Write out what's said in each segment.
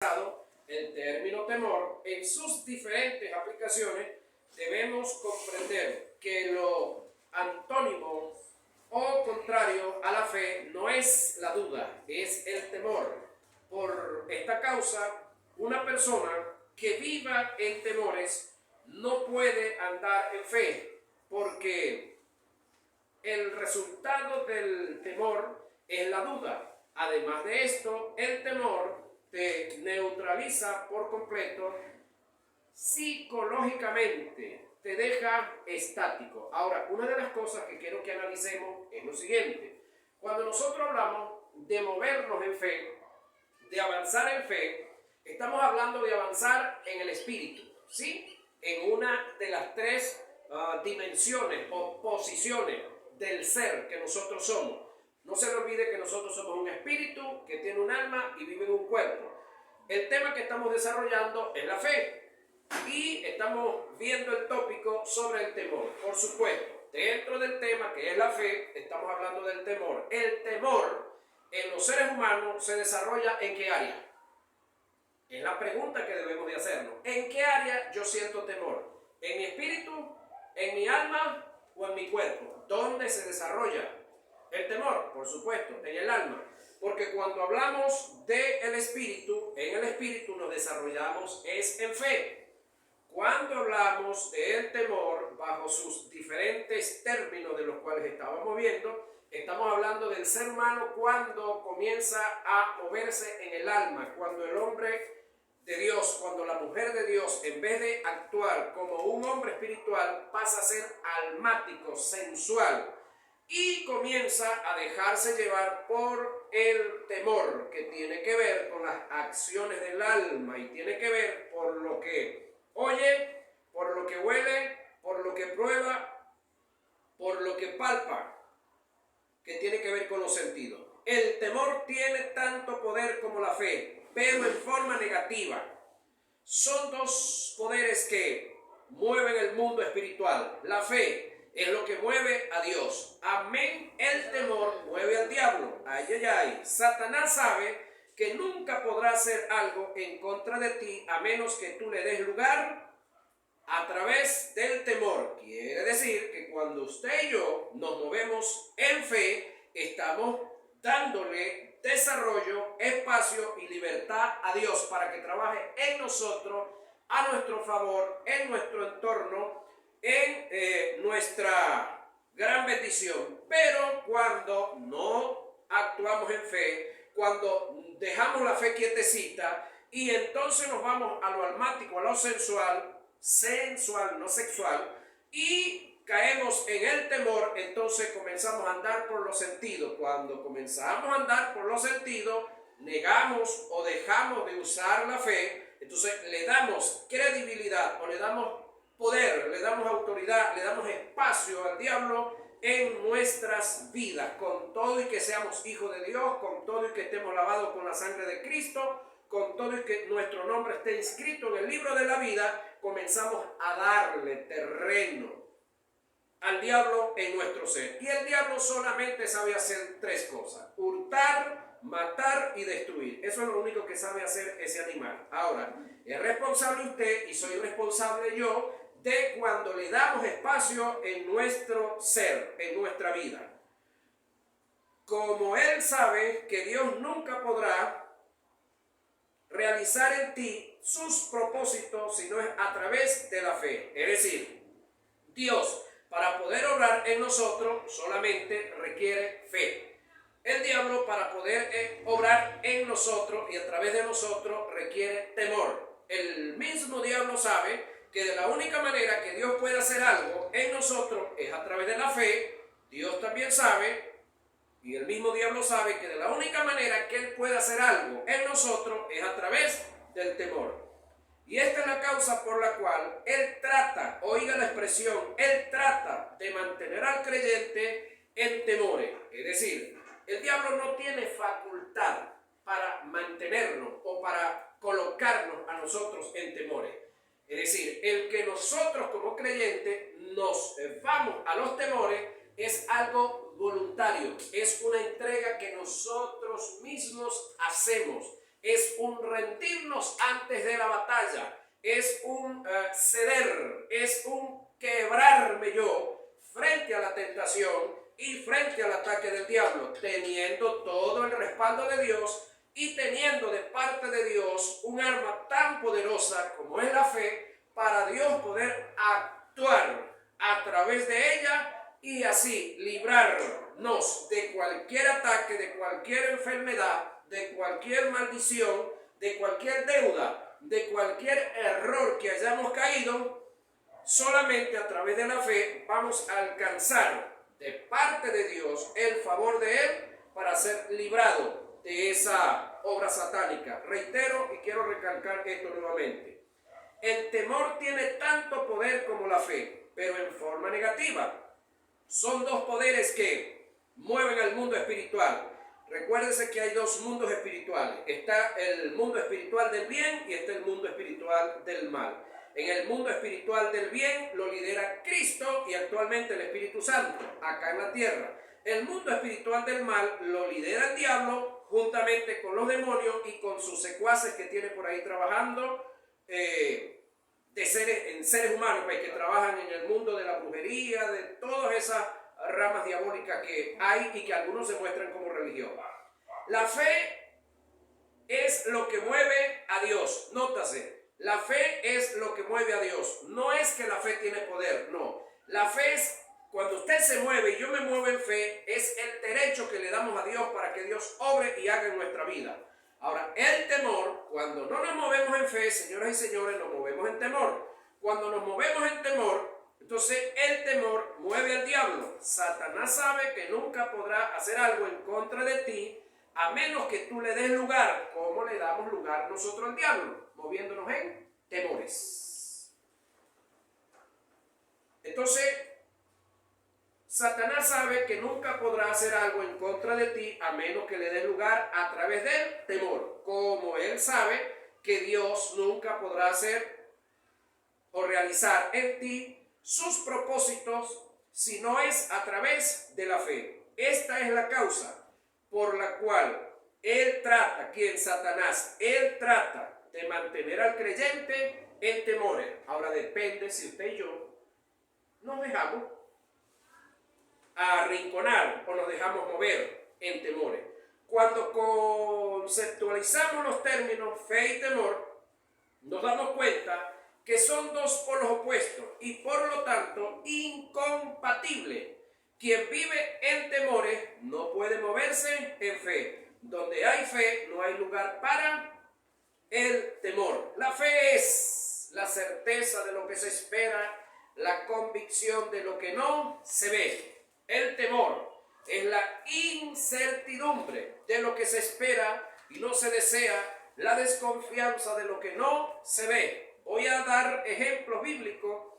El término temor, en sus diferentes aplicaciones, debemos comprender que lo antónimo o contrario a la fe no es la duda, es el temor. Por esta causa, una persona que viva en temores no puede andar en fe, porque el resultado del temor es la duda. Además de esto, el temor te neutraliza por completo psicológicamente, te deja estático. Ahora, una de las cosas que quiero que analicemos es lo siguiente. Cuando nosotros hablamos de movernos en fe, de avanzar en fe, estamos hablando de avanzar en el espíritu, ¿sí? En una de las tres dimensiones o posiciones del ser que nosotros somos. No se le olvide que nosotros somos un espíritu que tiene un alma y vive en un cuerpo. El tema que estamos desarrollando es la fe y estamos viendo el tópico sobre el temor. Por supuesto, dentro del tema que es la fe, estamos hablando del temor. El temor en los seres humanos se desarrolla ¿en qué área? Es la pregunta que debemos de hacernos. ¿En qué área yo siento temor? ¿En mi espíritu, en mi alma o en mi cuerpo? ¿Dónde se desarrolla el temor? Por supuesto, en el alma. Porque cuando hablamos del espíritu, en el espíritu nos desarrollamos es en fe. Cuando hablamos del temor, bajo sus diferentes términos de los cuales estábamos viendo, estamos hablando del ser humano cuando comienza a moverse en el alma, cuando el hombre de Dios, cuando la mujer de Dios, en vez de actuar como un hombre espiritual, pasa a ser almático, sensual, y comienza a dejarse llevar por el temor, que tiene que ver con las acciones del alma y tiene que ver por lo que oye, por lo que huele, por lo que prueba, por lo que palpa, que tiene que ver con los sentidos. El temor tiene tanto poder como la fe, pero en forma negativa. Son dos poderes que mueven el mundo espiritual. La fe es lo que mueve a Dios. Amén. El temor mueve al diablo. Ay, ay, ay. Satanás sabe que nunca podrá hacer algo en contra de ti a menos que tú le des lugar a través del temor. Quiere decir que cuando usted y yo nos movemos en fe, estamos dándole desarrollo, espacio y libertad a Dios para que trabaje en nosotros, a nuestro favor, en nuestro entorno, en nuestra gran bendición. Pero cuando no actuamos en fe, cuando dejamos la fe quietecita y entonces nos vamos a lo almático, a lo sensual, no sexual, y caemos en el temor, entonces comenzamos a andar por los sentidos. Cuando comenzamos a andar por los sentidos, negamos o dejamos de usar la fe, entonces le damos credibilidad o le damos poder, le damos autoridad, le damos espacio al diablo en nuestras vidas, con todo y que seamos hijos de Dios, con todo y que estemos lavados con la sangre de Cristo, con todo y que nuestro nombre esté inscrito en el libro de la vida, comenzamos a darle terreno al diablo en nuestro ser. Y el diablo solamente sabe hacer tres cosas: hurtar, matar y destruir. Eso es lo único que sabe hacer ese animal. Ahora, es responsable usted y soy responsable yo de cuando le damos espacio en nuestro ser, en nuestra vida. Como él sabe que Dios nunca podrá realizar en ti sus propósitos si no es a través de la fe. Es decir, Dios, para poder obrar en nosotros, solamente requiere fe. El diablo, para poder obrar en nosotros y a través de nosotros, requiere temor. El mismo diablo sabe que de la única manera que Dios puede hacer algo en nosotros es a través de la fe. Dios también sabe, y el mismo diablo sabe, que de la única manera que Él puede hacer algo en nosotros es a través del temor. Y esta es la causa por la cual Él trata, oiga la expresión, Él trata de mantener al creyente en temores. Es decir, el diablo no tiene facultad para mantenernos o para colocarnos a nosotros en temores. Es decir, el que nosotros como creyentes nos vamos a los temores es algo voluntario, es una entrega que nosotros mismos hacemos. es un rendirnos antes de la batalla, es un ceder, es un quebrarme yo frente a la tentación y frente al ataque del diablo, teniendo todo el respaldo de Dios y teniendo de parte de Dios un arma tan poderosa como es la fe, para Dios poder actuar a través de ella y así librarnos de cualquier ataque, de cualquier enfermedad, de cualquier maldición, de cualquier deuda, de cualquier error que hayamos caído. Solamente a través de la fe vamos a alcanzar de parte de Dios el favor de Él para ser librado de esa obra satánica. Reitero y quiero recalcar esto nuevamente. El temor tiene tanto poder como la fe, pero en forma negativa. Son dos poderes que mueven al mundo espiritual. Recuérdense que hay dos mundos espirituales. Está el mundo espiritual del bien y está el mundo espiritual del mal. En el mundo espiritual del bien lo lidera Cristo y actualmente el Espíritu Santo, acá en la tierra. El mundo espiritual del mal lo lidera el diablo juntamente con los demonios y con sus secuaces que tiene por ahí trabajando en seres humanos, pues, que trabajan en el mundo de la brujería, de todas esas ramas diabólicas que hay y que algunos se muestran como religión. La fe es lo que mueve a Dios. Nótase, la fe es lo que mueve a Dios. No es que la fe tiene poder, no. La fe es, cuando usted se mueve y yo me muevo en fe, es el derecho que le damos a Dios para que Dios obre y haga en nuestra vida. Ahora, el temor, cuando no nos movemos en fe, señoras y señores, nos movemos en temor. Cuando nos movemos en temor, entonces el temor mueve al diablo. Satanás sabe que nunca podrá hacer algo en contra de ti a menos que tú le des lugar. ¿Cómo le damos lugar nosotros al diablo? Moviéndonos en temores. Entonces, Satanás sabe que nunca podrá hacer algo en contra de ti a menos que le des lugar a través del temor. Como él sabe que Dios nunca podrá hacer o realizar en ti sus propósitos si no es a través de la fe. Esta es la causa por la cual él trata, Satanás, él trata de mantener al creyente en temores. Ahora depende si usted y yo nos dejamos arrinconar o nos dejamos mover en temores. Cuando conceptualizamos los términos fe y temor, nos damos cuenta que son dos polos opuestos y por lo tanto incompatibles. Quien vive en temores no puede moverse en fe. Donde hay fe no hay lugar para el temor. La fe es la certeza de lo que se espera, la convicción de lo que no se ve. El temor es la incertidumbre de lo que se espera y no se desea, la desconfianza de lo que no se ve. Voy a dar ejemplos bíblicos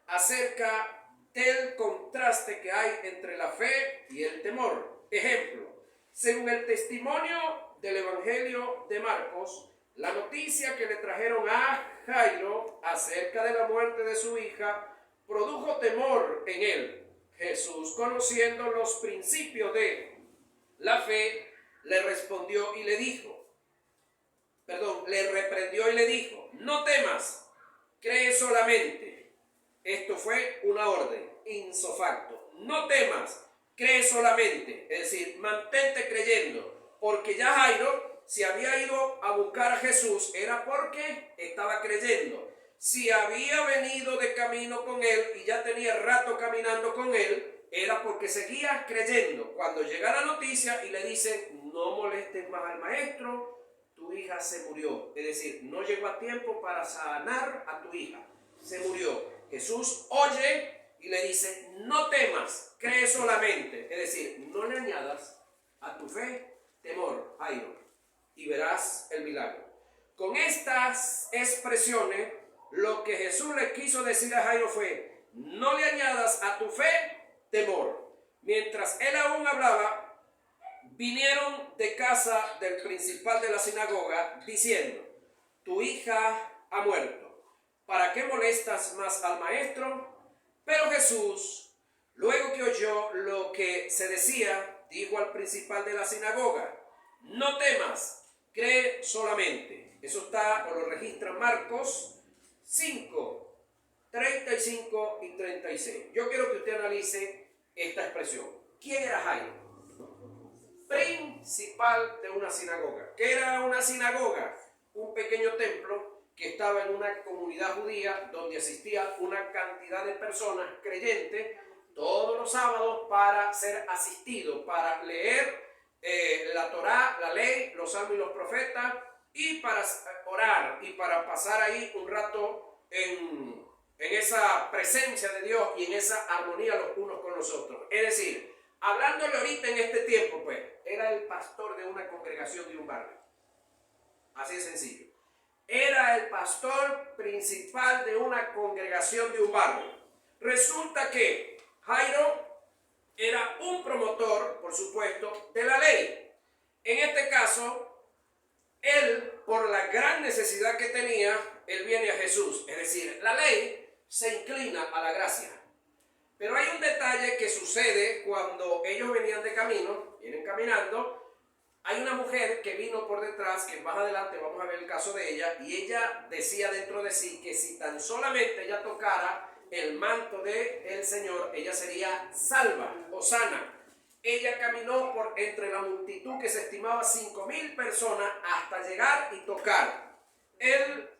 acerca del contraste que hay entre la fe y el temor. Ejemplo, según el testimonio del Evangelio de Marcos, la noticia que le trajeron a Jairo acerca de la muerte de su hija produjo temor en él. Jesús, conociendo los principios de la fe, le reprendió y le dijo, no temas, cree solamente. Esto fue una orden, ipso facto. No temas, cree solamente. Es decir, mantente creyendo, porque ya Jairo, si había ido a buscar a Jesús, era porque estaba creyendo. Si había venido de camino con él y ya tenía rato caminando con él, era porque seguía creyendo. Cuando llega la noticia y le dicen, no molestes más al maestro, tu hija se murió. Es decir, no llegó a tiempo para sanar a tu hija, se murió. Jesús oye y le dice, no temas, cree solamente. Es decir, no le añadas a tu fe temor, Jairo, y verás el milagro. Con estas expresiones, lo que Jesús le quiso decir a Jairo fue, no le añadas a tu fe temor. Mientras él aún hablaba, vinieron de casa del principal de la sinagoga diciendo, tu hija ha muerto, ¿para qué molestas más al maestro? Pero Jesús, luego que oyó lo que se decía, dijo al principal de la sinagoga, no temas, cree solamente. Eso está, o lo registra Marcos 5, 35 y 36. Yo quiero que usted analice esta expresión. ¿Quién era Jairo? Principal de una sinagoga. ¿Qué era una sinagoga? Un pequeño templo que estaba en una comunidad judía donde asistía una cantidad de personas creyentes todos los sábados para ser asistidos, para leer la Torá, la ley, los salmos y los profetas, y para orar y para pasar ahí un rato en esa presencia de Dios y en esa armonía los unos con los otros. Es decir, hablándole ahorita en este tiempo, pues, era el pastor de una congregación de un barrio. Así de sencillo. Era el pastor principal de una congregación de un barrio. Resulta que Jairo era un promotor, por supuesto, de la ley. En este caso, él, por la gran necesidad que tenía, él viene a Jesús. Es decir, la ley se inclina a la gracia. Pero hay un detalle que sucede cuando ellos venían de camino, vienen caminando. Hay una mujer que vino por detrás, que más adelante vamos a ver el caso de ella, y ella decía dentro de sí que si tan solamente ella tocara el manto del Señor, ella sería salva o sana. Ella caminó por entre la multitud que se estimaba 5,000 personas hasta llegar y tocar el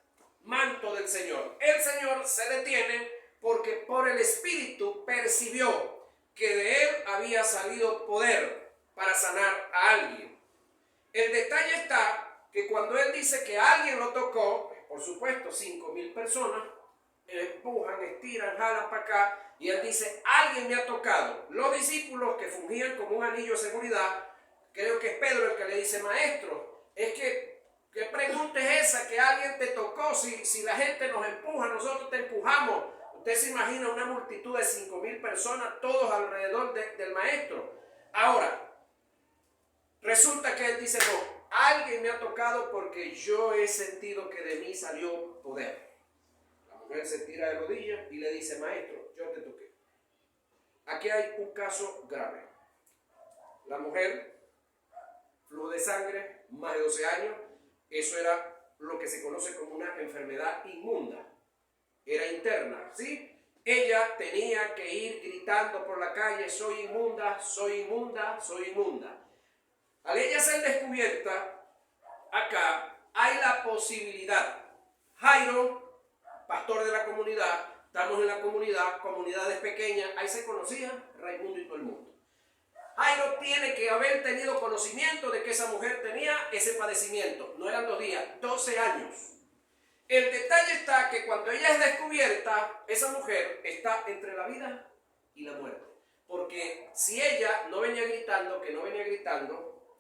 manto del Señor. El Señor se detiene porque por el Espíritu percibió que de él había salido poder para sanar a alguien. El detalle está que cuando él dice que alguien lo tocó, por supuesto 5,000 personas empujan, estiran, jalan para acá, y él dice, alguien me ha tocado. Los discípulos que fungían como un anillo de seguridad, creo que es Pedro el que le dice, maestro, es que ¿qué pregunta es esa? Que alguien te tocó, si la gente nos empuja, nosotros te empujamos. Usted se imagina una multitud de 5,000 personas, todos alrededor del maestro. Ahora, resulta que él dice, no, alguien me ha tocado porque yo he sentido que de mí salió poder. La mujer se tira de rodillas y le dice, maestro, yo te toqué. Aquí hay un caso grave. La mujer, flujo de sangre, más de 12 años, eso era lo que se conoce como una enfermedad inmunda. Era interna, ¿sí? Ella tenía que ir gritando por la calle, soy inmunda, soy inmunda, soy inmunda. Al ella ser descubierta, acá hay la posibilidad. Jairo, pastor de la comunidad, estamos en la comunidad, comunidades pequeñas, ahí se conocía Raimundo y todo el mundo. Jairo tiene que haber tenido conocimiento de que esa mujer tenía ese padecimiento. No eran 2 días, 12 años. El detalle está que cuando ella es descubierta, esa mujer está entre la vida y la muerte. Porque si ella no venía gritando,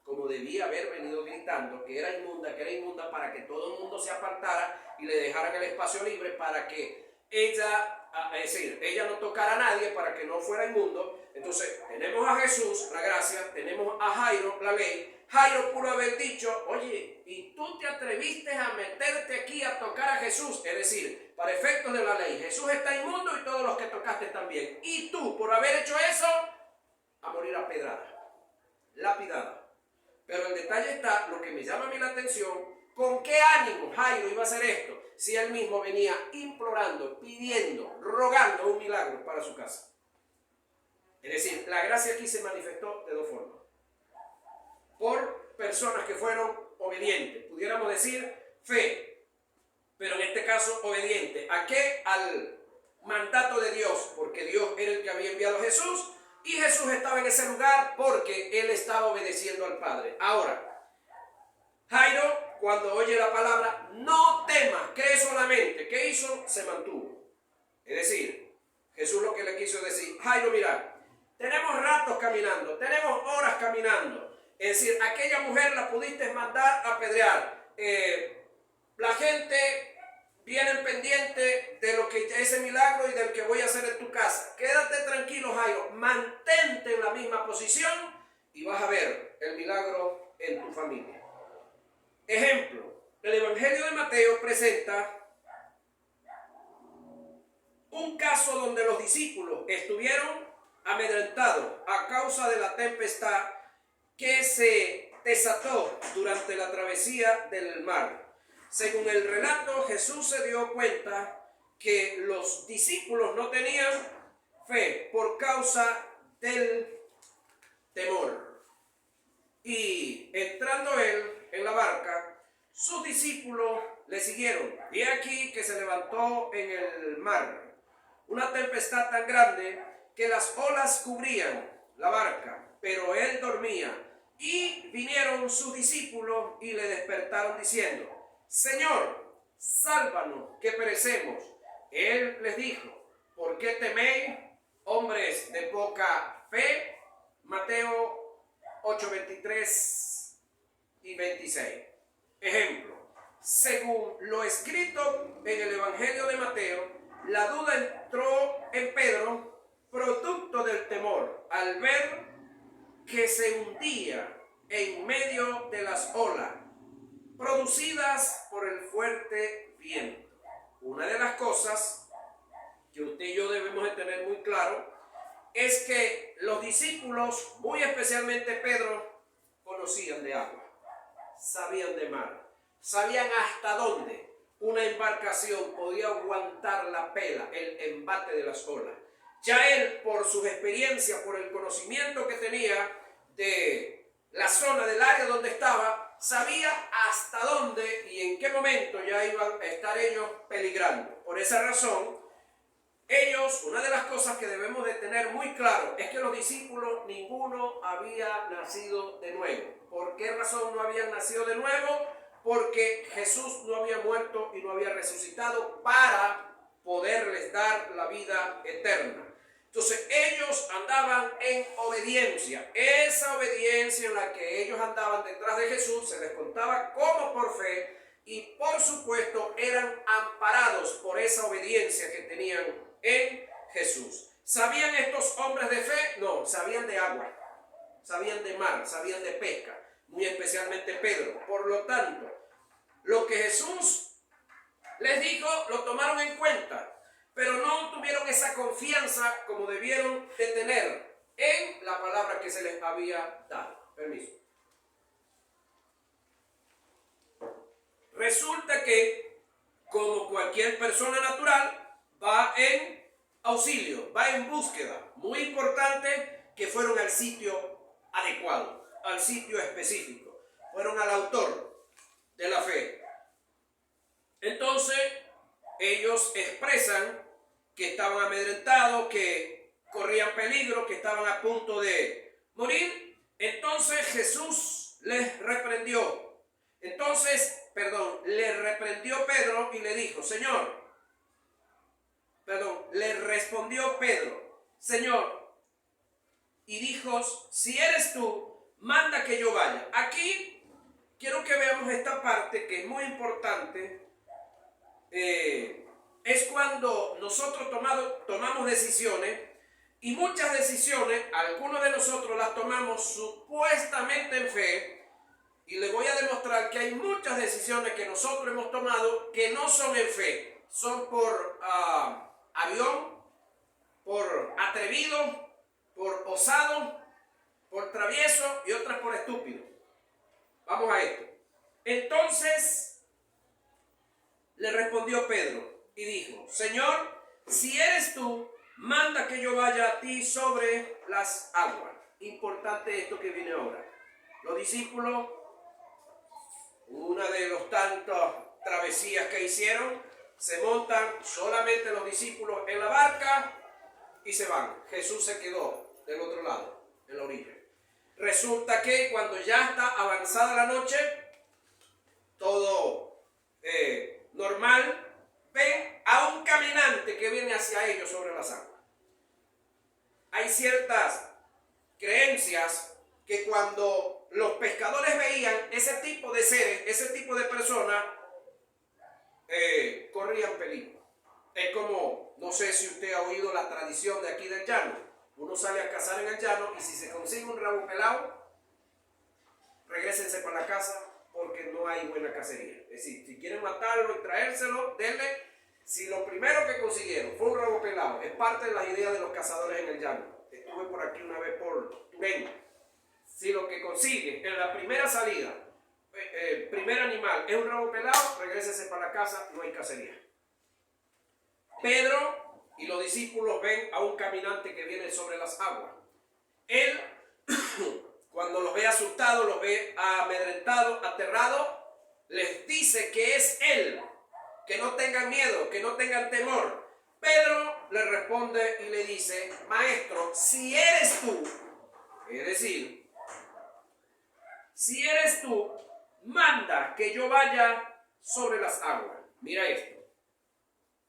como debía haber venido gritando, que era inmunda para que todo el mundo se apartara y le dejaran el espacio libre para que ella, es decir, ella no tocara a nadie para que no fuera inmundo. Entonces tenemos a Jesús, la gracia, tenemos a Jairo, la ley. Jairo pudo haber dicho, oye, ¿y tú te atreviste a meterte aquí a tocar a Jesús? Es decir, para efectos de la ley, Jesús está inmundo y todos los que tocaste también. Y tú, por haber hecho eso, a morir a pedrada, lapidada. Pero el detalle está, lo que me llama a mí la atención, ¿con qué ánimo Jairo iba a hacer esto? Si él mismo venía implorando, pidiendo, rogando un milagro para su casa. Es decir, la gracia aquí se manifestó de 2 formas. Por personas que fueron obedientes, pudiéramos decir fe, pero en este caso obediente. ¿A qué? Al mandato de Dios, porque Dios era el que había enviado a Jesús y Jesús estaba en ese lugar porque él estaba obedeciendo al Padre. Ahora, Jairo, cuando oye la palabra, no temas, cree solamente. ¿Qué hizo? Se mantuvo. Es decir, Jesús lo que le quiso decir, Jairo, mira, tenemos ratos caminando, tenemos horas caminando. Es decir, aquella mujer la pudiste mandar a apedrear. La gente viene pendiente de lo que ese milagro y del que voy a hacer en tu casa. Quédate tranquilo, Jairo, mantente en la misma posición y vas a ver el milagro en tu familia. Ejemplo, el Evangelio de Mateo presenta un caso donde los discípulos estuvieron amedrentados a causa de la tempestad que se desató durante la travesía del mar. Según el relato, Jesús se dio cuenta que los discípulos no tenían fe por causa del temor. Y entrando él en la barca, sus discípulos le siguieron. Y aquí que se levantó en el mar una tempestad tan grande que las olas cubrían la barca, pero él dormía. Y vinieron sus discípulos y le despertaron diciendo: Señor, sálvanos, que perecemos. Él les dijo: ¿por qué teméis, hombres de poca fe? Mateo 8, 23 y 26. Ejemplo: según lo escrito en el Evangelio de Mateo, la duda entró en Pedro producto del temor al ver que se hundía en medio de las olas producidas por el fuerte viento. Una de las cosas que usted y yo debemos de tener muy claro es que los discípulos, muy especialmente Pedro, conocían de agua, sabían de mar, sabían hasta dónde una embarcación podía aguantar la pela, el embate de las olas. Ya él, por sus experiencias, por el conocimiento que tenía de la zona del área donde estaba, sabía hasta dónde y en qué momento ya iban a estar ellos peligrando. Por esa razón, ellos, una de las cosas que debemos de tener muy claro es que los discípulos, ninguno había nacido de nuevo. ¿Por qué razón no habían nacido de nuevo? Porque Jesús no había muerto y no había resucitado para poderles dar la vida eterna. Entonces ellos andaban en obediencia. Esa obediencia en la que ellos andaban detrás de Jesús se les contaba como por fe, y por supuesto eran amparados por esa obediencia que tenían en Jesús. ¿Sabían estos hombres de fe? No, sabían de agua, sabían de mar, sabían de pesca, muy especialmente Pedro. Por lo tanto, lo que Jesús les dijo lo tomaron en cuenta, pero no tuvieron esa confianza como debieron de tener en la palabra que se les había dado. Permiso. Resulta que, como cualquier persona natural, va en auxilio, va en búsqueda. Muy importante que fueron al sitio adecuado, al sitio específico. Fueron al autor de la fe. Entonces, ellos expresan que estaban amedrentados, que corrían peligro, que estaban a punto de morir. Entonces Jesús les reprendió. Le reprendió Pedro y le dijo: le respondió Pedro: Señor, y dijo: si eres tú, manda que yo vaya. Aquí quiero que veamos esta parte que es muy importante. Es cuando nosotros tomamos decisiones, y muchas decisiones, algunos de nosotros las tomamos supuestamente en fe, y les voy a demostrar que hay muchas decisiones que nosotros hemos tomado que no son en fe, son por avión, por atrevido, por osado, por travieso y otras por estúpido. Vamos a esto. Entonces le respondió Pedro y dijo: Señor, si eres tú, manda que yo vaya a ti sobre las aguas. Importante esto que viene ahora. Los discípulos, una de los tantas travesías que hicieron, se montan solamente los discípulos en la barca y se van. Jesús se quedó del otro lado, en la orilla. Resulta que cuando ya está avanzada la noche, todo normal, ven a un caminante que viene hacia ellos sobre las aguas. Hay ciertas creencias que cuando los pescadores veían ese tipo de seres, ese tipo de personas, corrían peligro. Es como, no sé si usted ha oído la tradición de aquí del llano. Uno sale a cazar en el llano y si se consigue un rabo pelado, regrésense para la casa porque no hay buena cacería. Es decir, si quieren matarlo y traérselo, denle. Si lo primero que consiguieron fue un rabo pelado, es parte de las ideas de los cazadores en el llano. Estuve por aquí una vez por Turén. si lo que consigue en la primera salida, primer animal, es un rabo pelado, regrésese para la casa, no hay cacería. Pedro y los discípulos ven a un caminante que viene sobre las aguas. Él, cuando los ve asustados, los ve amedrentados, aterrados, les dice que es él, que no tengan miedo, que no tengan temor. Pedro le responde y le dice: maestro, si eres tú, es decir, si eres tú, manda que yo vaya sobre las aguas. Mira esto.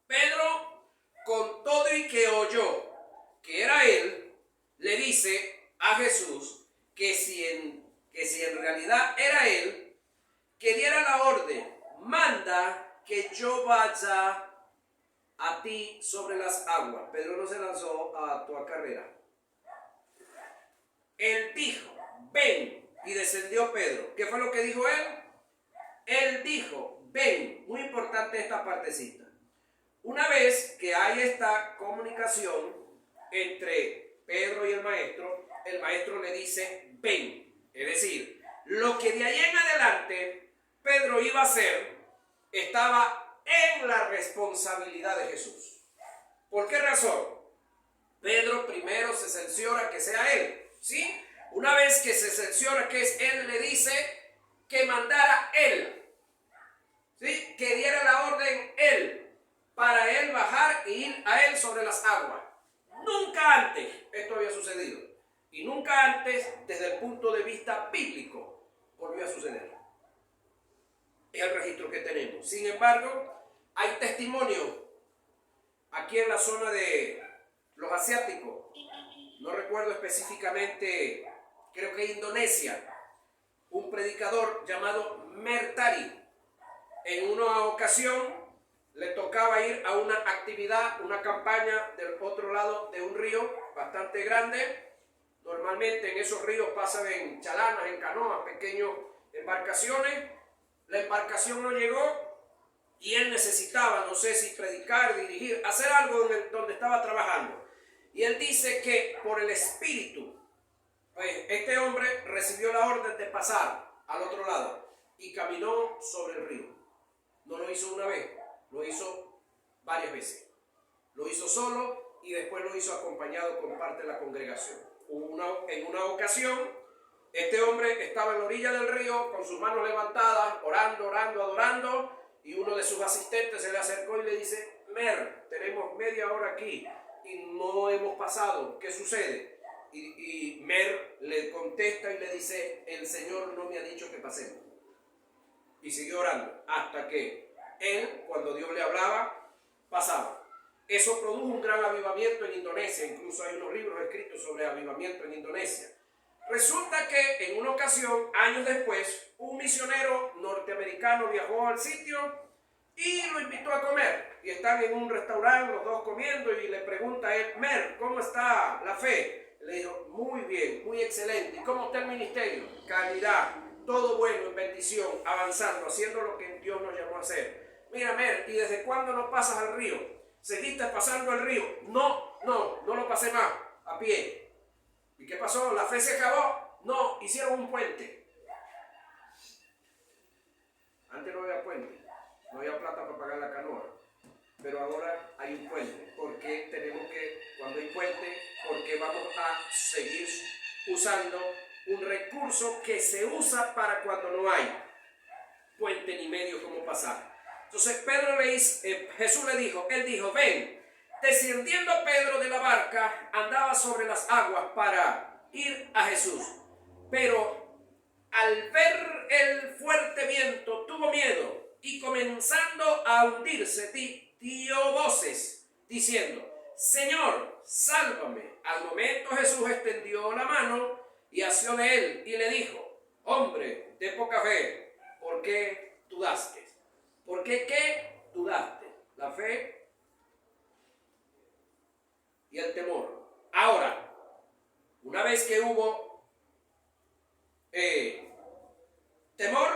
Pedro, con todo y que oyó que era él, le dice a Jesús que si en realidad era él, que diera la orden: manda que yo vaya a ti sobre las aguas. Pedro no se lanzó a toda carrera. Él dijo: ven. Y descendió Pedro. ¿Qué fue lo que dijo él? Él dijo: ven. Muy importante esta partecita. Una vez que hay esta comunicación entre Pedro y el maestro le dice: ven. Es decir, lo que de ahí en adelante Pedro iba a hacer estaba en la responsabilidad de Jesús. ¿Por qué razón? Pedro primero se cerciora que sea él, ¿sí? Una vez que se cerciora que es él, le dice que mandara él, ¿sí? Que diera la orden él, para él bajar e ir a él sobre las aguas. Nunca antes esto había sucedido. Y nunca antes, desde el punto de vista bíblico, volvió a suceder. Es el registro que tenemos. Sin embargo, hay testimonio aquí en la zona de los asiáticos. No recuerdo específicamente, creo que Indonesia. Un predicador llamado Mertari. En una ocasión le tocaba ir a una actividad, una campaña del otro lado de un río bastante grande. Normalmente en esos ríos pasan en chalanas, en canoas, pequeñas embarcaciones. La embarcación no llegó y él necesitaba, no sé si predicar, dirigir, hacer algo donde estaba trabajando. Y él dice que por el Espíritu, pues este hombre recibió la orden de pasar al otro lado y caminó sobre el río. No lo hizo una vez, lo hizo varias veces. Lo hizo solo y después lo hizo acompañado con parte de la congregación. En una ocasión, este hombre estaba en la orilla del río con sus manos levantadas, orando, adorando, y uno de sus asistentes se le acercó y le dice: Mer, tenemos media hora aquí y no hemos pasado, ¿qué sucede? Y Mer le contesta y le dice: el Señor no me ha dicho que pasemos. Y siguió orando hasta que él, cuando Dios le hablaba, pasaba. Eso produjo un gran avivamiento en Indonesia. Incluso hay unos libros escritos sobre avivamiento en Indonesia. Resulta que en una ocasión, años después, un misionero norteamericano viajó al sitio y lo invitó a comer. Y están en un restaurante los dos comiendo y le pregunta a él: Mer, ¿cómo está la fe? Le dijo: muy bien, muy excelente. ¿Y cómo está el ministerio? Calidad, todo bueno, en bendición, avanzando, haciendo lo que Dios nos llamó a hacer. Mira, Mer, ¿y desde cuándo no pasas al río? ¿Seguiste pasando el río? No lo pasé más, a pie. ¿Y qué pasó? ¿La fe se acabó? No, hicieron un puente. Antes no había puente, no había plata para pagar la canoa, pero ahora hay un puente. Porque tenemos que, cuando hay puente, porque vamos a seguir usando un recurso que se usa para cuando no hay puente ni medio como pasar. Entonces Jesús le dijo, él dijo: ven. Descendiendo Pedro de la barca, andaba sobre las aguas para ir a Jesús. Pero al ver el fuerte viento, tuvo miedo y comenzando a hundirse, dio voces diciendo: Señor, sálvame. Al momento Jesús extendió la mano y asió de él y le dijo: hombre de poca fe, ¿por qué dudaste? ¿Por qué dudaste? La fe y el temor. Ahora, una vez que hubo temor,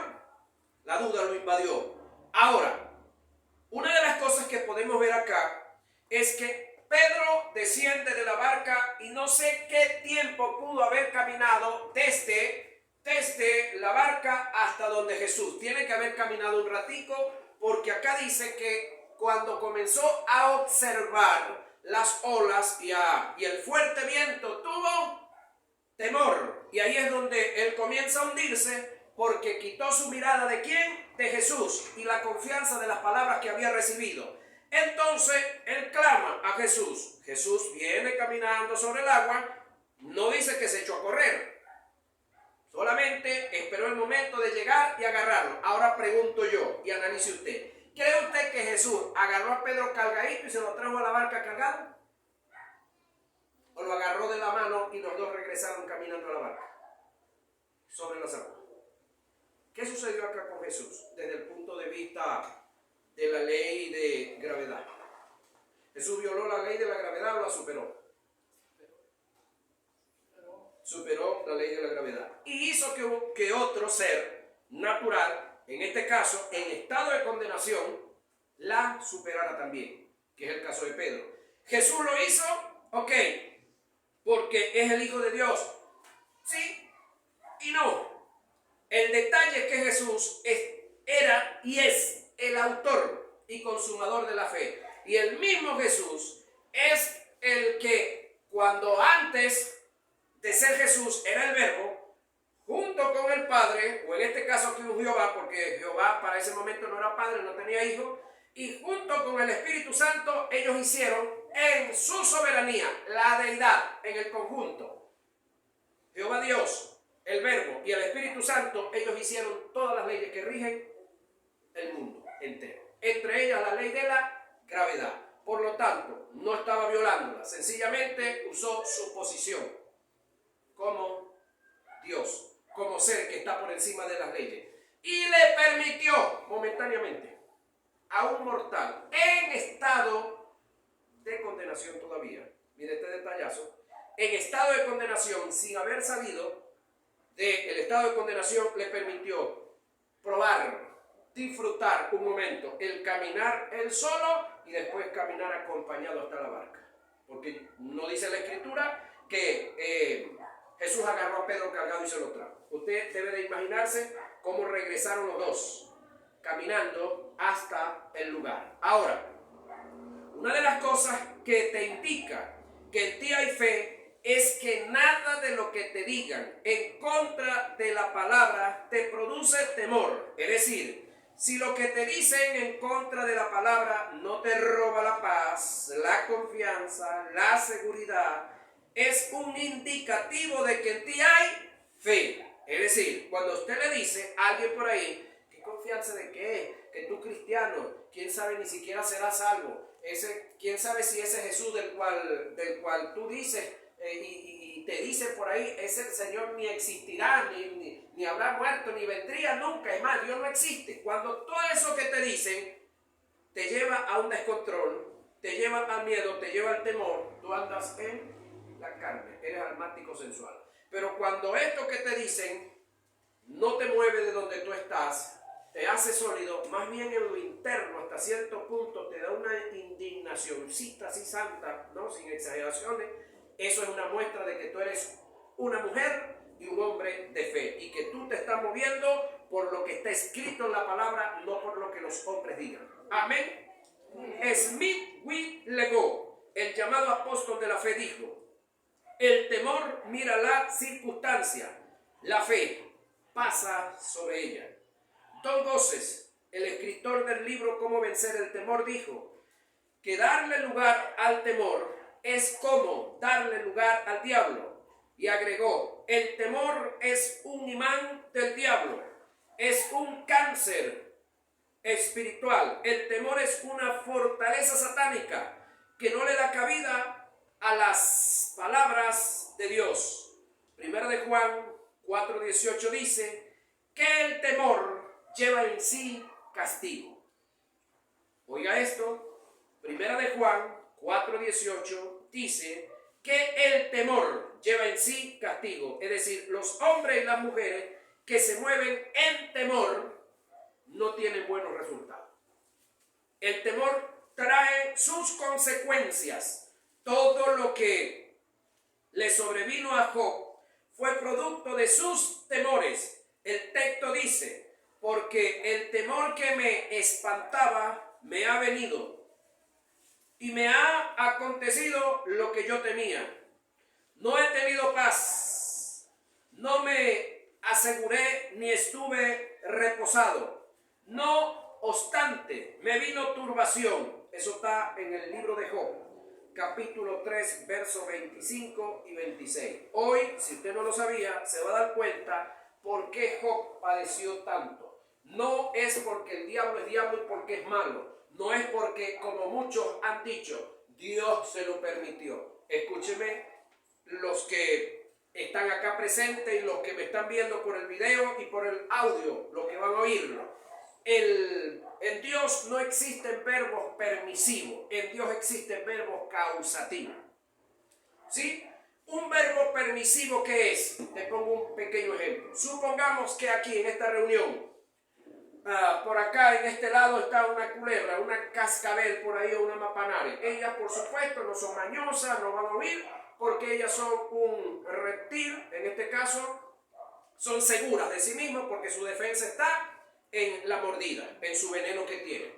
la duda lo invadió. Ahora, una de las cosas que podemos ver acá es que Pedro desciende de la barca y no sé qué tiempo pudo haber caminado desde la barca hasta donde Jesús. Tiene que haber caminado un ratico, porque acá dice que cuando comenzó a observar las olas y el fuerte viento, tuvo temor. Y ahí es donde él comienza a hundirse, porque quitó su mirada ¿de quién? De Jesús, y la confianza de las palabras que había recibido. Entonces él clama a Jesús. Jesús viene caminando sobre el agua. No dice que se echó a correr, solamente esperó el momento de llegar y agarrarlo. Ahora pregunto yo y analice usted: ¿cree usted que Jesús agarró a Pedro cargadito y se lo trajo a la barca cargado? ¿O lo agarró de la mano y los dos regresaron caminando a la barca sobre las aguas? ¿Qué sucedió acá con Jesús desde el punto de vista de la ley de gravedad? ¿Jesús violó la ley de la gravedad o la superó? Superó la ley de la gravedad y hizo que otro ser natural, en este caso en estado de condenación, la superara también, que es el caso de Pedro. ¿Jesús lo hizo? Ok, porque es el Hijo de Dios. Sí y no. El detalle es que Jesús era y es el autor y consumador de la fe. Y el mismo Jesús es el que, cuando antes de ser Jesús era el Verbo, junto con el Padre, o en este caso aquí un Jehová, porque Jehová para ese momento no era padre, no tenía hijo, y junto con el Espíritu Santo ellos hicieron en su soberanía la deidad en el conjunto. Jehová Dios, el Verbo y el Espíritu Santo, ellos hicieron todas las leyes que rigen el mundo entero, entre ellas la ley de la gravedad. Por lo tanto, no estaba violándola, sencillamente usó su posición como Dios, como ser que está por encima de las leyes, y le permitió momentáneamente a un mortal en estado de condenación todavía, mire este detallazo, en estado de condenación, sin haber salido del estado de condenación, le permitió probar, disfrutar un momento, el caminar él solo y después caminar acompañado hasta la barca, porque no dice la Escritura que Jesús agarró a Pedro cargado y se lo trajo. Usted debe de imaginarse cómo regresaron los dos caminando hasta el lugar. Ahora, una de las cosas que te indica que en ti hay fe es que nada de lo que te digan en contra de la palabra te produce temor. Es decir, si lo que te dicen en contra de la palabra no te roba la paz, la confianza, la seguridad, es un indicativo de que en ti hay fe. Es decir, cuando usted le dice a alguien por ahí, ¿qué confianza de qué? Que tú cristiano, quién sabe, ni siquiera serás salvo. Quién sabe si ese Jesús del cual tú dices y te dicen por ahí, ese Señor ni existirá, ni habrá muerto, ni vendría nunca. Es más, Dios no existe. Cuando todo eso que te dicen te lleva a un descontrol, te lleva al miedo, te lleva al temor, tú andas en la carne, eres almático sensual. Pero cuando esto que te dicen no te mueve de donde tú estás, te hace sólido, más bien en lo interno, hasta cierto punto, te da una indignacióncita así santa, ¿no? Sin exageraciones. Eso es una muestra de que tú eres una mujer y un hombre de fe, y que tú te estás moviendo por lo que está escrito en la palabra, no por lo que los hombres digan. Amén. Smith Wigglesworth, el llamado apóstol de la fe, dijo: el temor mira la circunstancia, la fe pasa sobre ella. Don Gossett, el escritor del libro Cómo vencer el temor, dijo que darle lugar al temor es como darle lugar al diablo. Y agregó: el temor es un imán del diablo, es un cáncer espiritual. El temor es una fortaleza satánica que no le da cabida a las palabras de Dios. Primera de Juan 4:18 dice que el temor lleva en sí castigo. Oiga esto, Primera de Juan 4:18 dice que el temor lleva en sí castigo. Es decir, los hombres y las mujeres que se mueven en temor no tienen buenos resultados. El temor trae sus consecuencias. todo lo que le sobrevino a Job fue producto de sus temores. El texto dice, porque el temor que me espantaba me ha venido y me ha acontecido lo que yo temía. No he tenido paz, no me aseguré ni estuve reposado. No obstante, me vino turbación. Eso está en el libro de Job, capítulo 3, versos 25 y 26. Hoy, si usted no lo sabía, se va a dar cuenta por qué Job padeció tanto. No es porque el diablo es diablo y porque es malo. No es porque, como muchos han dicho, Dios se lo permitió. Escúcheme, los que están acá presentes y los que me están viendo por el video y por el audio, los que van a oírlo. En Dios no existen verbos permisivos, en Dios existen verbos causativos. ¿Sí? Un verbo permisivo, ¿qué es? Te pongo un pequeño ejemplo. Supongamos que aquí en esta reunión, por acá en este lado está una culebra, una cascabel por ahí o una mapanare. Ellas por supuesto no son mañosas, no van a huir porque ellas son un reptil, en este caso son seguras de sí mismas porque su defensa está en la mordida, en su veneno que tiene.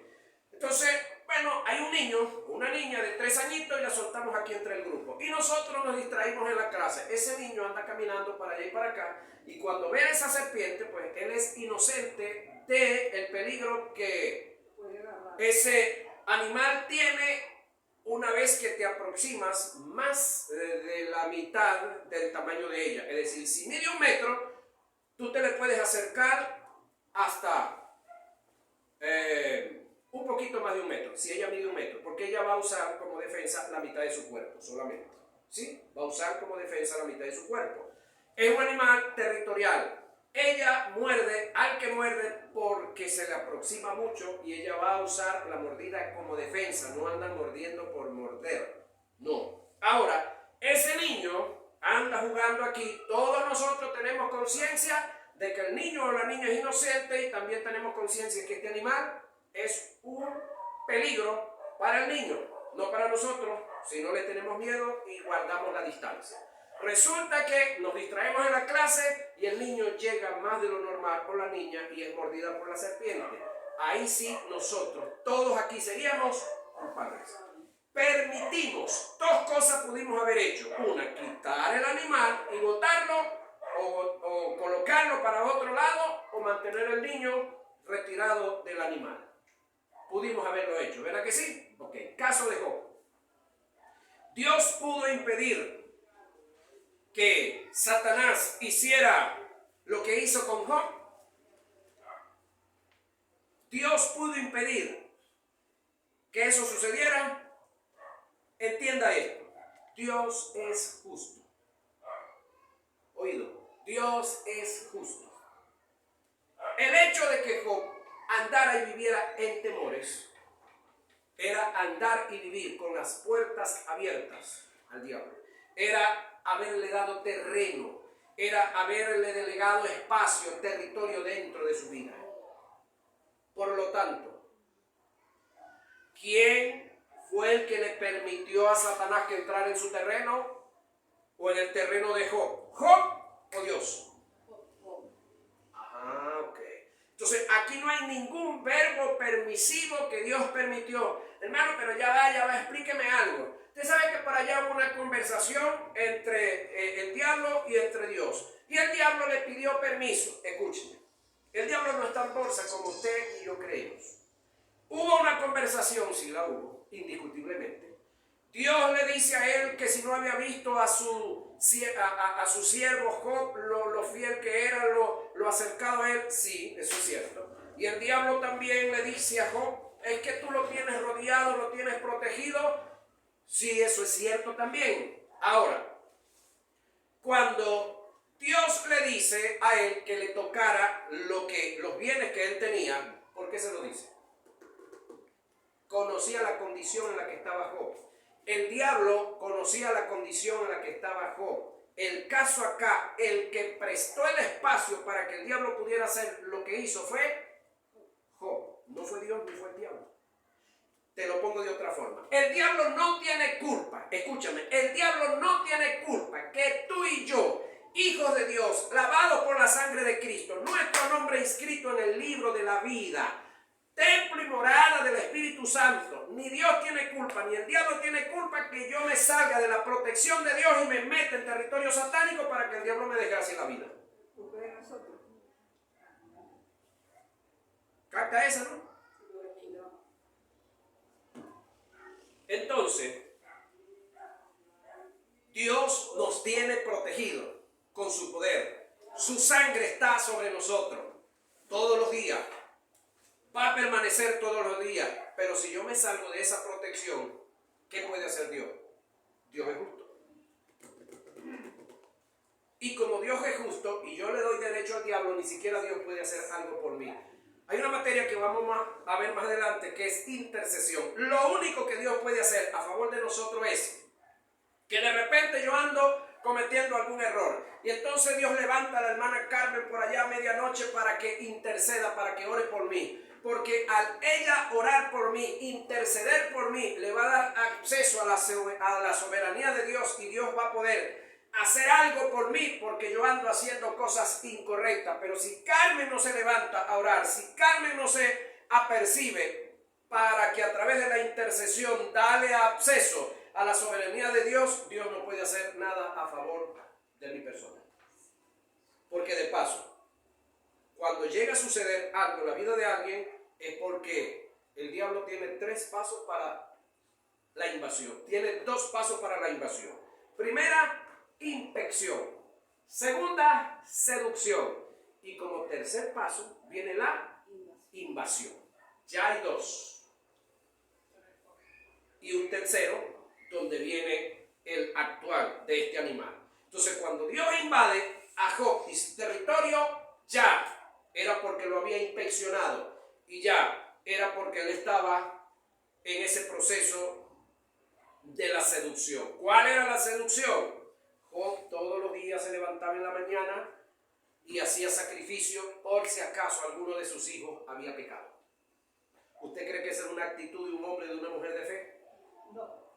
Entonces, bueno, hay un niño, una niña de 3 añitos y la soltamos aquí entre el grupo. Y nosotros nos distraímos en la clase. Ese niño anda caminando para allá y para acá y cuando ve a esa serpiente, pues él es inocente del peligro que ese animal tiene una vez que te aproximas más de la mitad del tamaño de ella. Es decir, si mide 1 metro, tú te le puedes acercar hasta un poquito más de 1 metro, si ella mide 1 metro, porque ella va a usar como defensa la mitad de su cuerpo solamente. ¿Sí? Va a usar como defensa la mitad de su cuerpo. Es un animal territorial. Ella muerde al que muerde porque se le aproxima mucho y ella va a usar la mordida como defensa. No anda mordiendo por morder. No. Ahora, ese niño anda jugando aquí. Todos nosotros tenemos conciencia de que el niño o la niña es inocente y también tenemos conciencia de que este animal es un peligro para el niño, no para nosotros, si no le tenemos miedo y guardamos la distancia. Resulta que nos distraemos en la clase y el niño llega más de lo normal con la niña y es mordida por la serpiente. Ahí sí nosotros, todos aquí seríamos culpables. Permitimos, 2 cosas pudimos haber hecho. Una, quitar el animal y botarlo o colocarlo para otro lado o mantener al niño retirado del animal. Pudimos haberlo hecho, ¿verdad que sí? Ok, caso de Job. Dios pudo impedir que Satanás hiciera lo que hizo con Job. Dios pudo impedir que eso sucediera. Entienda esto, Dios es justo. Oído, Dios es justo. El hecho de que Job andara y viviera en temores era andar y vivir con las puertas abiertas al diablo. Era haberle dado terreno, era haberle delegado espacio, territorio dentro de su vida. Por lo tanto, ¿quién fue el que le permitió a Satanás que entrara en su terreno o en el terreno de Job? ¿Job o Dios? Ok. Entonces, aquí no hay ningún verbo permisivo que Dios permitió. Hermano, pero ya va, explíqueme algo. Usted sabe que por allá hubo una conversación entre el diablo y entre Dios. Y el diablo le pidió permiso. Escúcheme. El diablo no es tan bolsa como usted y yo creemos. Hubo una conversación, sí la hubo, indiscutiblemente. Dios le dice a él que si no había visto a su siervo Job, lo fiel que era, lo acercado a él, sí, eso es cierto. Y el diablo también le dice a Job, es que tú lo tienes rodeado, lo tienes protegido. Sí, eso es cierto también. Ahora, cuando Dios le dice a él que le tocara los bienes que él tenía, ¿por qué se lo dice? Conocía la condición en la que estaba Job. El diablo conocía la condición en la que estaba Job. El caso acá, el que prestó el espacio para que el diablo pudiera hacer lo que hizo fue Job. No fue Dios ni fue el diablo. te lo pongo de otra forma. El diablo no tiene culpa, escúchame, el diablo no tiene culpa que tú y yo, hijos de Dios, lavados por la sangre de Cristo, nuestro nombre inscrito en el libro de la vida, templo y morada del Espíritu Santo, ni Dios tiene culpa, ni el diablo tiene culpa que yo me salga de la protección de Dios y me meta en territorio satánico para que el diablo me desgracie la vida. ¿Capta esa, no? Entonces, Dios nos tiene protegido con su poder. Su sangre está sobre nosotros todos los días. Va a permanecer todos los días. Pero si yo me salgo de esa protección, ¿qué puede hacer Dios? Dios es justo. Y como Dios es justo y yo le doy derecho al diablo, ni siquiera Dios puede hacer algo por mí. Hay una materia que vamos a ver más adelante que es intercesión. Lo único que Dios puede hacer a favor de nosotros es que de repente yo ando cometiendo algún error y entonces Dios levanta a la hermana Carmen por allá a medianoche para que interceda, para que ore por mí. Porque al ella orar por mí, interceder por mí, le va a dar acceso a la soberanía de Dios y Dios va a poder hacer algo por mí porque yo ando haciendo cosas incorrectas. Pero si Carmen no se levanta a orar, si Carmen no se apercibe para que a través de la intercesión dale acceso a la soberanía de Dios, Dios no puede hacer nada a favor de mi persona. Porque de paso, cuando llega a suceder algo en la vida de alguien, es porque el diablo tiene 3 pasos para la invasión. Tiene 2 pasos para la invasión. Primera, inspección. Segunda, seducción. Y como tercer paso viene la invasión. Ya hay 2. Y un tercero, donde viene el actual de este animal. Entonces, cuando Dios invade a Job y su territorio, ya era porque lo había inspeccionado. Y ya era porque él estaba en ese proceso de la seducción. ¿Cuál era la seducción? Job todos los días se levantaba en la mañana y hacía sacrificio por si acaso alguno de sus hijos había pecado. ¿Usted cree que esa es una actitud de un hombre y de una mujer de fe? No.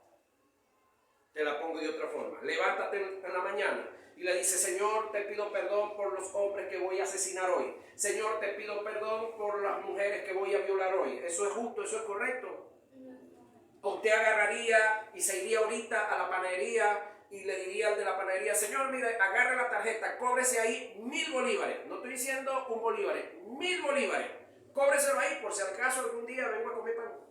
Te la pongo de otra forma. Levántate en la mañana y le dice: Señor, te pido perdón por los hombres que voy a asesinar hoy. Señor, te pido perdón por las mujeres que voy a violar hoy. ¿Eso es justo? ¿Eso es correcto? ¿O usted agarraría y se iría ahorita a la panadería y le diría al de la panadería: Señor, mire, agarre la tarjeta, cóbrese ahí 1000 bolívares? No estoy diciendo 1 bolívar, 1000 bolívares. Cóbreselo ahí por si acaso algún día vengo a comer pan.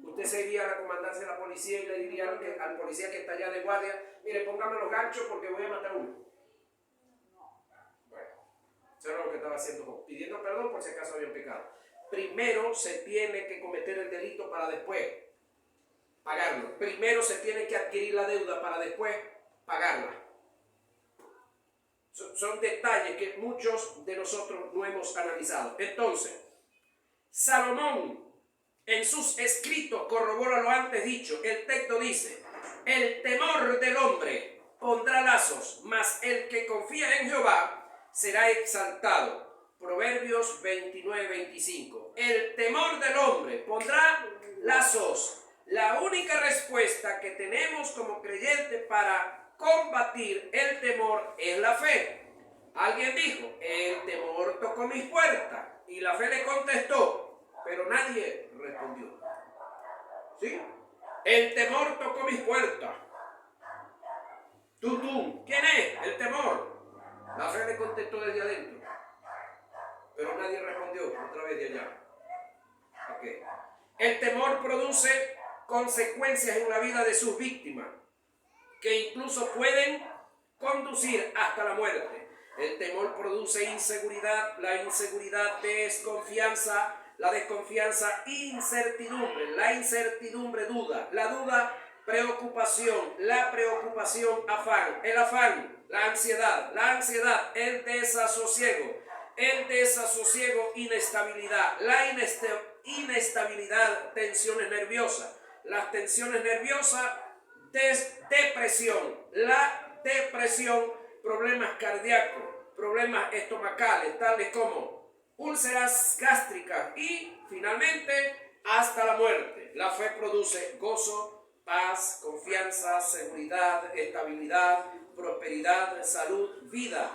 Usted se iría a la comandancia de la policía y le diría al policía que está allá de guardia: mire, póngame los ganchos porque voy a matar a uno. Bueno, eso era lo que estaba haciendo Job, pidiendo perdón por si acaso había pecado. Primero se tiene que cometer el delito para después pagarlo. Primero se tiene que adquirir la deuda para después pagarla. Son detalles que muchos de nosotros no hemos analizado. Entonces, Salomón en sus escritos corrobora lo antes dicho. El texto dice: el temor del hombre pondrá lazos, mas el que confía en Jehová será exaltado. Proverbios 29-25. El temor del hombre pondrá lazos. La única respuesta que tenemos como creyentes para combatir el temor es la fe. Alguien dijo: el temor tocó mis puertas, y la fe le contestó, pero nadie respondió. ¿Sí? El temor tocó mis puertas. Tú. ¿Quién es? El temor. La fe le contestó desde adentro, pero nadie respondió otra vez de allá. Okay. El temor produce consecuencias en la vida de sus víctimas que incluso pueden conducir hasta la muerte. El temor produce inseguridad, la inseguridad desconfianza, la desconfianza incertidumbre, la incertidumbre duda, la duda preocupación, la preocupación afán, el afán la ansiedad el desasosiego inestabilidad, la inestabilidad tensiones nerviosas, las tensiones nerviosas depresión, la depresión problemas cardíacos, problemas estomacales tales como úlceras gástricas y finalmente hasta la muerte. La fe produce gozo, paz, confianza, seguridad, estabilidad, prosperidad, salud, vida.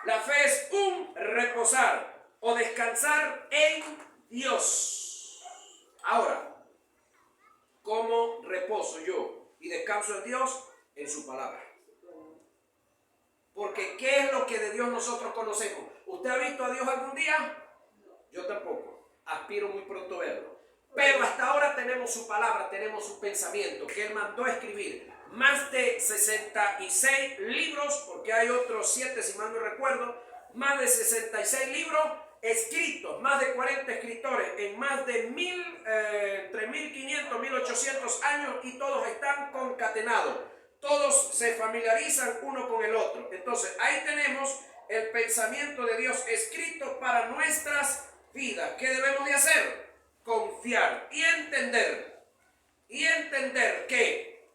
La fe es un reposar o descansar en Dios. Ahora, ¿cómo reposo yo y descanso en Dios? En su palabra. Porque ¿qué es lo que de Dios nosotros conocemos? ¿Usted ha visto a Dios algún día? Yo tampoco. Aspiro muy pronto a verlo. Pero hasta ahora tenemos su palabra, tenemos su pensamiento que Él mandó a escribir. Más de 66 libros, porque hay otros 7 si mal no recuerdo, más de 66 libros escritos, más de 40 escritores en más de entre 1500 1800 años, y todos están concatenados. Todos se familiarizan uno con el otro. Entonces ahí tenemos el pensamiento de Dios escrito para nuestras vidas. ¿Qué debemos de hacer? Confiar y entender que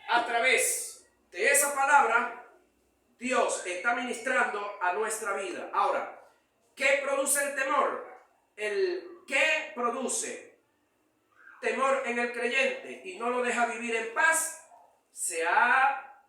a través de esa palabra Dios está ministrando a nuestra vida. Ahora, ¿qué produce el temor? ¿Qué produce temor en el creyente y no lo deja vivir en paz? Se ha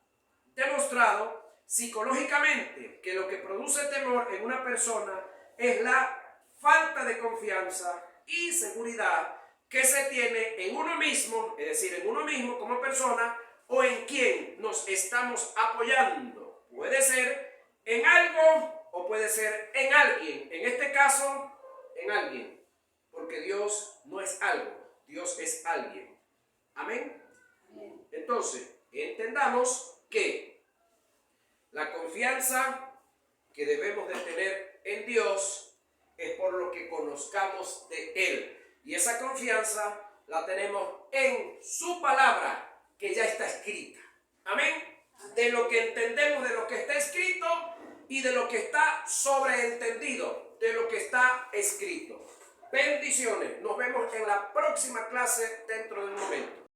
demostrado psicológicamente que lo que produce temor en una persona es la falta de confianza y seguridad que se tiene en uno mismo, es decir, en uno mismo como persona, o en quien nos estamos apoyando. Puede ser en algo o puede ser en alguien. En este caso, en alguien. Porque Dios no es algo, Dios es alguien. Amén. Entonces, entendamos que la confianza que debemos de tener en Dios es por lo que conozcamos de Él. Y esa confianza la tenemos en su palabra, que ya está escrita. Amén. De lo que entendemos de lo que está escrito y de lo que está sobreentendido de lo que está escrito. Bendiciones. Nos vemos en la próxima clase dentro de un momento.